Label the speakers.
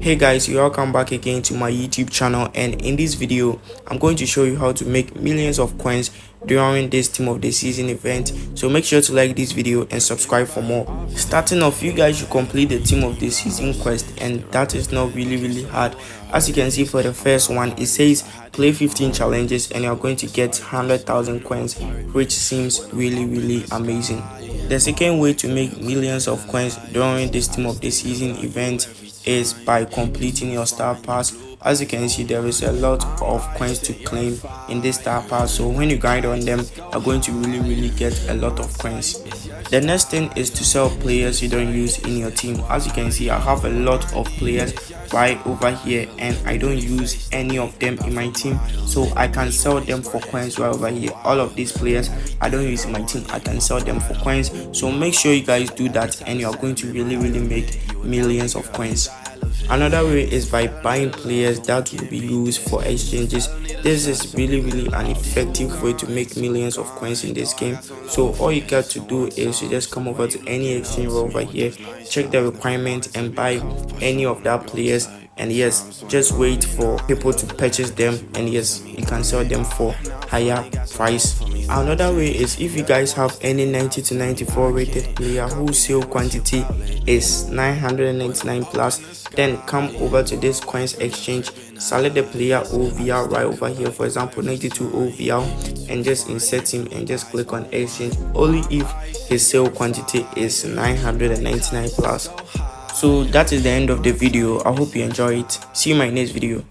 Speaker 1: Hey guys, you're welcome back again to my YouTube channel, and in this video I'm going to show you how to make millions of coins during this team of the season event. So make sure to like this video and subscribe for more. Starting off, you guys should complete the team of the season quest, and that is not really hard. As you can see, for the first one, it says play 15 challenges and you're going to get 100,000 coins, which seems really amazing. The second way to make millions of coins during this team of the season event is by completing your star pass. As you can see, there is a lot of coins to claim in this star pass, so when you grind on them, you're going to really get a lot of coins. The next thing is to sell players you don't use in your team. As you can see, I have a lot of players right over here and I don't use any of them in my team, so I can sell them for coins right over here. All of these players I don't use in my team, I can sell them for coins. So make sure you guys do that and you are going to really make millions of coins. Another way is by buying players that will be used for exchanges. This is really an effective way to make millions of coins in this game. So all you got to do is you just come over to any exchange over here, check the requirement and buy any of that players, and yes, just wait for people to purchase them, and yes, you can sell them for higher price. Another way is if you guys have any 90 to 94 rated player whose sale quantity is 999 plus, then come over to this coins exchange, select the player OVR right over here, for example 92 OVR, and just insert him and just click on exchange only if his sale quantity is 999 plus. So that is the end of the video. I hope you enjoy it. See you in my next video.